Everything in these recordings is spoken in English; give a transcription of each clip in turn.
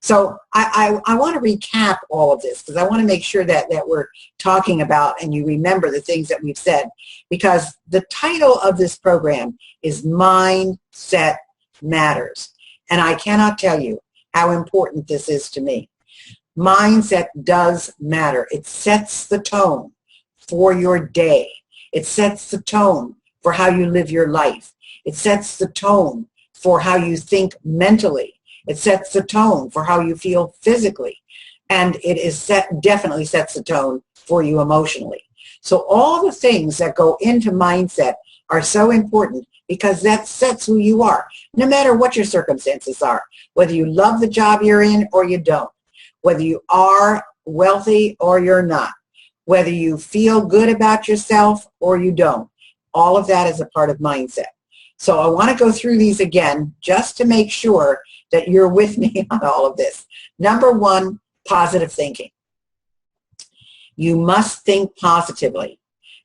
So I want to recap all of this because I want to make sure that we're talking about and you remember the things that we've said, because the title of this program is Mindset Matters. And I cannot tell you how important this is to me. Mindset does matter. It sets the tone for your day. It sets the tone for how you live your life. It sets the tone for how you think mentally. It sets the tone for how you feel physically. And it is definitely sets the tone for you emotionally. So all the things that go into mindset are so important because that sets who you are, no matter what your circumstances are, whether you love the job you're in or you don't, whether you are wealthy or you're not, whether you feel good about yourself or you don't. All of that is a part of mindset. So I want to go through these again just to make sure that you're with me on all of this. Number one, positive thinking. You must think positively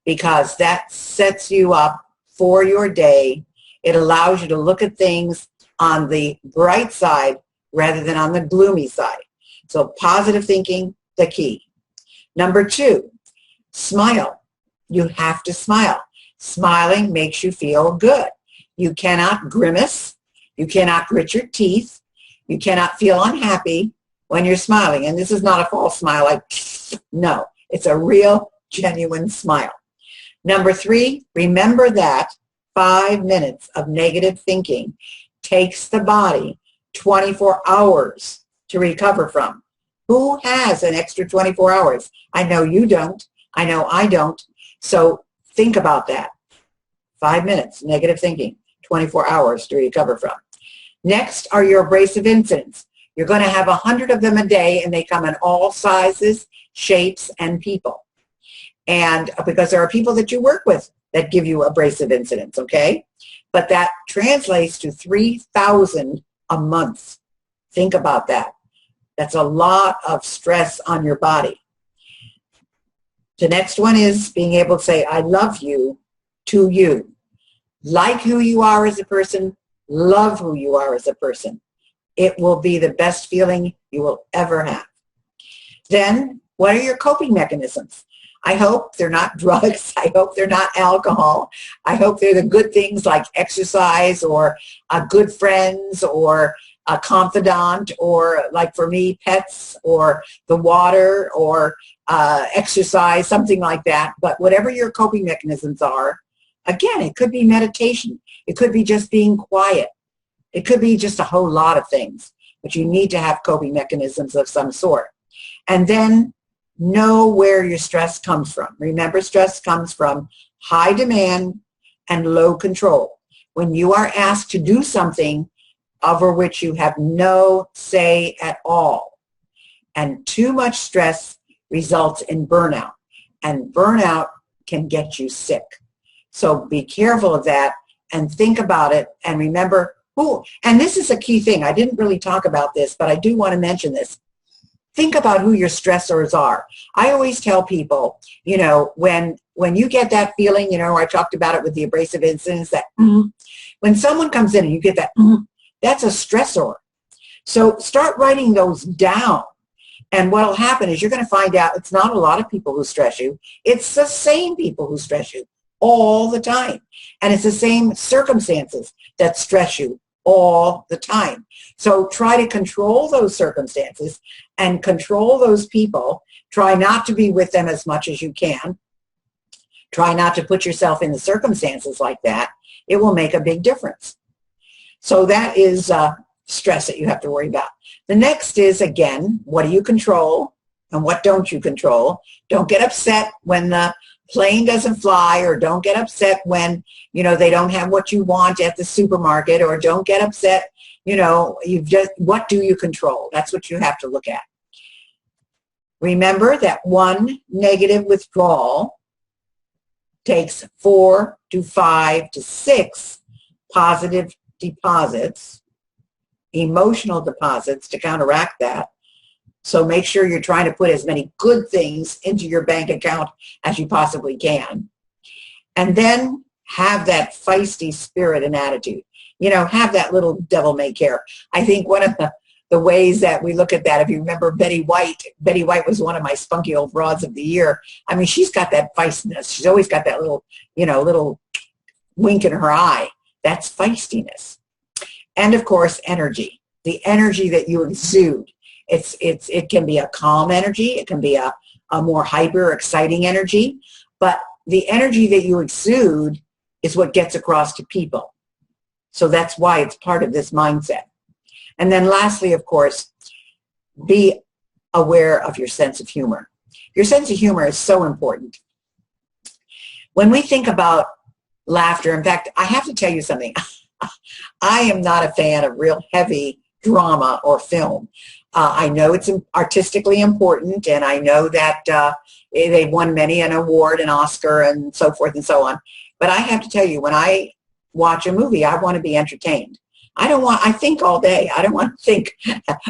because that sets you up for your day. It allows you to look at things on the bright side rather than on the gloomy side. So positive thinking, the key. Number two, smile. You have to smile. Smiling makes you feel good. You cannot grimace. You cannot grit your teeth. You cannot feel unhappy when you're smiling. And this is not a false smile like, no, it's a real, genuine smile. Number three, remember that 5 minutes of negative thinking takes the body 24 hours to recover from. Who has an extra 24 hours? I know you don't. I know I don't. So think about that. 5 minutes, negative thinking, 24 hours to recover from. Next are your abrasive incidents. You're going to have 100 of them a day, and they come in all sizes, shapes, and people. And because there are people that you work with that give you abrasive incidents, okay? But that translates to 3,000 a month. Think about that. That's a lot of stress on your body. The next one is being able to say, I love you to you. Like who you are as a person, love who you are as a person. It will be the best feeling you will ever have. Then, what are your coping mechanisms? I hope they're not drugs. I hope they're not alcohol. I hope they're the good things like exercise or good friends or a confidant or, like for me, pets or the water or exercise, something like that. But whatever your coping mechanisms are, again, it could be meditation. It could be just being quiet. It could be just a whole lot of things. But you need to have coping mechanisms of some sort. And then know where your stress comes from. Remember, stress comes from high demand and low control. When you are asked to do something over which you have no say at all. And too much stress results in burnout. And burnout can get you sick. So be careful of that and think about it and remember who. And this is a key thing. I didn't really talk about this, but I do want to mention this. Think about who your stressors are. I always tell people, you know, when you get that feeling, you know, I talked about it with the abrasive incidents, that when someone comes in and you get that, that's a stressor. So start writing those down. And what will happen is you're going to find out it's not a lot of people who stress you. It's the same people who stress you all the time. And it's the same circumstances that stress you all the time. So try to control those circumstances and control those people. Try not to be with them as much as you can. Try not to put yourself in the circumstances like that. It will make a big difference. So that is stress that you have to worry about. The next is, again, what do you control and what don't you control? Don't get upset when the plane doesn't fly, or don't get upset when, you know, they don't have what you want at the supermarket, or don't get upset, you know, what do you control? That's what you have to look at. Remember that one negative withdrawal takes 4 to 5 to 6 positive deposits, emotional deposits, to counteract that. So make sure you're trying to put as many good things into your bank account as you possibly can. And then have that feisty spirit and attitude. You know, have that little devil may care. I think one of the ways that we look at that. If you remember Betty White was one of my spunky old broads of the year. I mean, she's got that feistiness. She's always got that little, little wink in her eye. That's feistiness. And of course, energy. The energy that you exude. It can be a calm energy. It can be a more hyper, exciting energy. But the energy that you exude is what gets across to people. So that's why it's part of this mindset. And then lastly, of course, be aware of your sense of humor. Your sense of humor is so important. When we think about laughter, in fact, I have to tell you something. I am not a fan of real heavy drama or film. I know it's artistically important, and I know that they've won many an award, an Oscar, and so forth and so on. But I have to tell you, when I watch a movie, I want to be entertained. I think all day. I don't want to think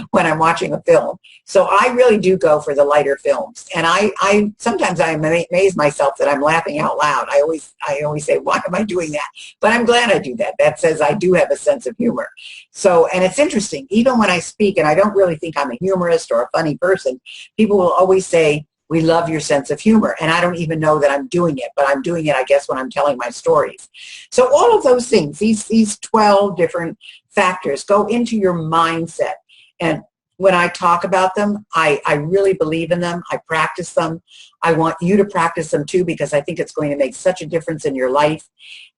when I'm watching a film. So I really do go for the lighter films. And sometimes I amaze myself that I'm laughing out loud. I always say, why am I doing that? But I'm glad I do that. That says I do have a sense of humor. So, and it's interesting, even when I speak, and I don't really think I'm a humorist or a funny person, people will always say, we love your sense of humor. And I don't even know that I'm doing it, but I'm doing it, I guess, when I'm telling my stories. So all of those things, these 12 different factors go into your mindset. And when I talk about them, I really believe in them. I practice them. I want you to practice them too, because I think it's going to make such a difference in your life.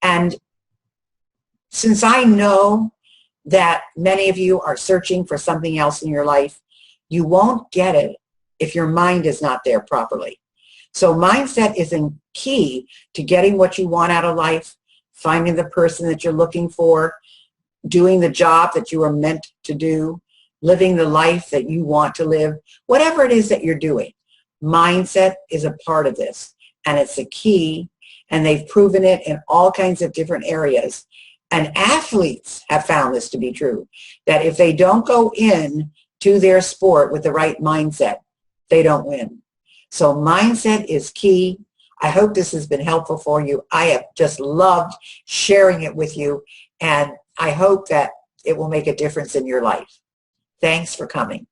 And since I know that many of you are searching for something else in your life, you won't get it if your mind is not there properly. So mindset is a key to getting what you want out of life, finding the person that you're looking for, doing the job that you are meant to do, living the life that you want to live, whatever it is that you're doing. Mindset is a part of this, and it's a key, and they've proven it in all kinds of different areas. And athletes have found this to be true, that if they don't go in to their sport with the right mindset, they don't win. So mindset is key. I hope this has been helpful for you. I have just loved sharing it with you, and I hope that it will make a difference in your life. Thanks for coming.